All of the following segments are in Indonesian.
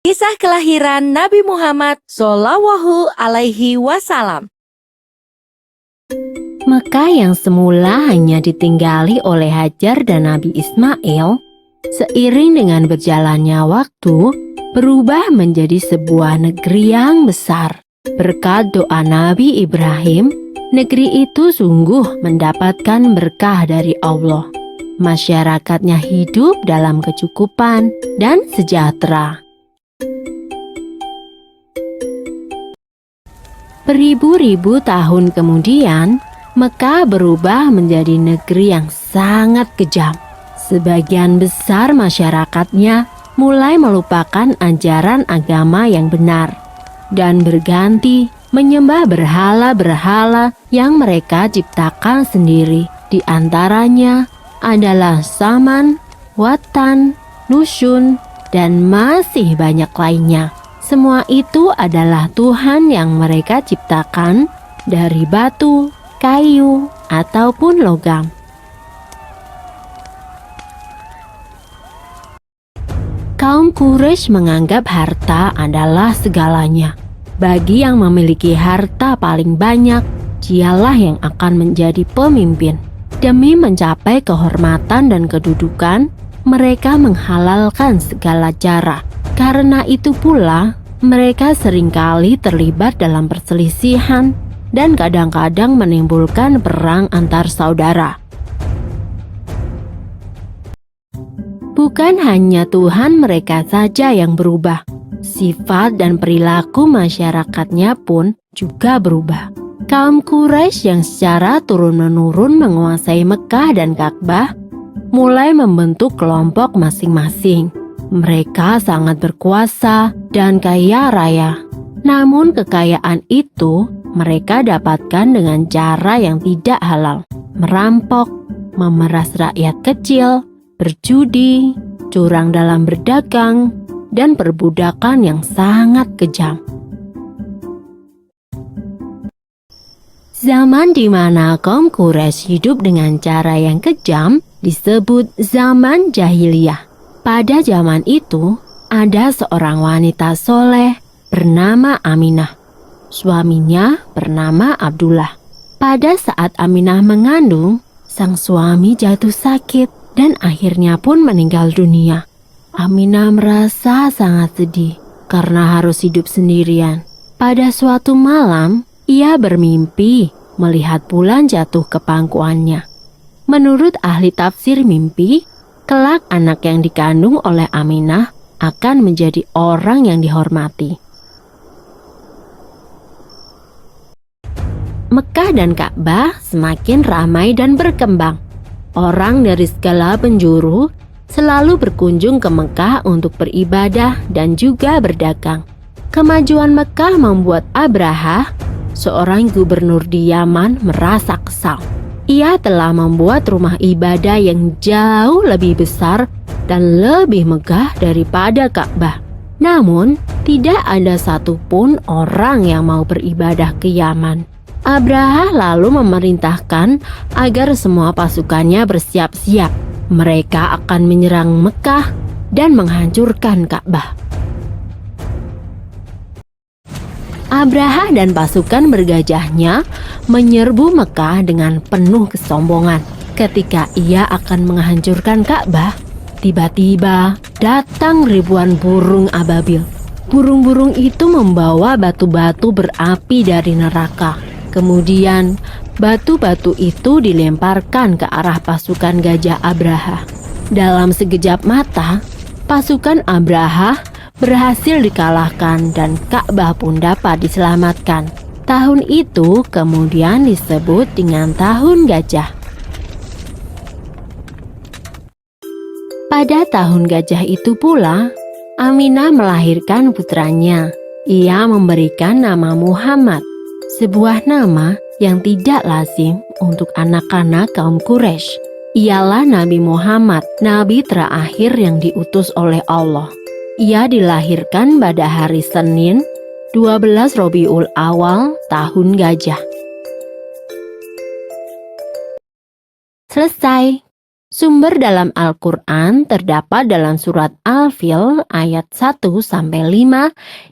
Kisah kelahiran Nabi Muhammad Shallallahu Alaihi Wasallam. Mekah yang semula hanya ditinggali oleh Hajar dan Nabi Ismail, seiring dengan berjalannya waktu, berubah menjadi sebuah negeri yang besar. Berkat doa Nabi Ibrahim, negeri itu sungguh mendapatkan berkah dari Allah. Masyarakatnya hidup dalam kecukupan dan sejahtera. Beribu-ribu tahun kemudian, Mekah berubah menjadi negeri yang sangat kejam. Sebagian besar masyarakatnya mulai melupakan ajaran agama yang benar dan berganti menyembah berhala-berhala yang mereka ciptakan sendiri. Di antaranya adalah Saman, Watan, Nusyun, dan masih banyak lainnya. Semua itu adalah Tuhan yang mereka ciptakan dari batu, kayu, ataupun logam. Kaum Quraisy menganggap harta adalah segalanya. Bagi yang memiliki harta paling banyak, dialah yang akan menjadi pemimpin. Demi mencapai kehormatan dan kedudukan, mereka menghalalkan segala cara. Karena itu pula, mereka seringkali terlibat dalam perselisihan dan kadang-kadang menimbulkan perang antar saudara. Bukan hanya Tuhan mereka saja yang berubah, sifat dan perilaku masyarakatnya pun juga berubah. Kaum Quraisy yang secara turun-menurun menguasai Mekah dan Ka'bah mulai membentuk kelompok masing-masing. Mereka sangat berkuasa dan kaya raya. Namun kekayaan itu mereka dapatkan dengan cara yang tidak halal. Merampok, memeras rakyat kecil, berjudi, curang dalam berdagang, dan perbudakan yang sangat kejam. Zaman di mana kaum Quraisy hidup dengan cara yang kejam disebut zaman jahiliyah. Pada zaman itu, ada seorang wanita soleh bernama Aminah. Suaminya bernama Abdullah. Pada saat Aminah mengandung, sang suami jatuh sakit dan akhirnya pun meninggal dunia. Aminah merasa sangat sedih karena harus hidup sendirian. Pada suatu malam, ia bermimpi melihat bulan jatuh ke pangkuannya. Menurut ahli tafsir mimpi, kelak anak yang dikandung oleh Aminah akan menjadi orang yang dihormati. Mekah dan Ka'bah semakin ramai dan berkembang. Orang dari segala penjuru selalu berkunjung ke Mekah untuk beribadah dan juga berdagang. Kemajuan Mekah membuat Abraha, seorang gubernur di Yaman, merasa kesal. Ia telah membuat rumah ibadah yang jauh lebih besar dan lebih megah daripada Ka'bah. Namun, tidak ada satupun orang yang mau beribadah ke Yaman. Abraha lalu memerintahkan agar semua pasukannya bersiap-siap. Mereka akan menyerang Mekah dan menghancurkan Ka'bah. Abraha dan pasukan bergajahnya menyerbu Mekah dengan penuh kesombongan. Ketika ia akan menghancurkan Ka'bah, tiba-tiba datang ribuan burung ababil. Burung-burung itu membawa batu-batu berapi dari neraka. Kemudian, batu-batu itu dilemparkan ke arah pasukan gajah Abraha. Dalam sekejap mata, pasukan Abraha berhasil dikalahkan dan Ka'bah pun dapat diselamatkan. Tahun itu kemudian disebut dengan Tahun Gajah. Pada Tahun Gajah itu pula, Aminah melahirkan putranya. Ia memberikan nama Muhammad, sebuah nama yang tidak lazim untuk anak-anak kaum Quraisy. Ialah Nabi Muhammad, nabi terakhir yang diutus oleh Allah. Ia dilahirkan pada hari Senin, 12 Rabiul Awal, Tahun Gajah. Selesai. Sumber dalam Al-Quran terdapat dalam surat Al-Fil ayat 1-5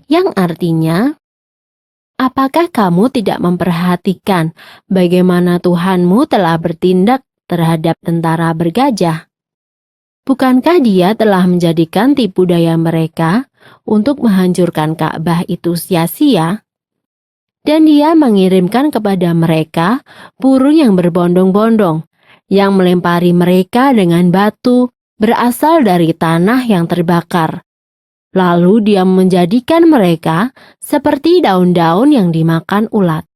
yang artinya, apakah kamu tidak memperhatikan bagaimana Tuhanmu telah bertindak terhadap tentara bergajah? Bukankah Dia telah menjadikan tipu daya mereka untuk menghancurkan Ka'bah itu sia-sia? Dan Dia mengirimkan kepada mereka burung yang berbondong-bondong, yang melempari mereka dengan batu berasal dari tanah yang terbakar. Lalu Dia menjadikan mereka seperti daun-daun yang dimakan ulat.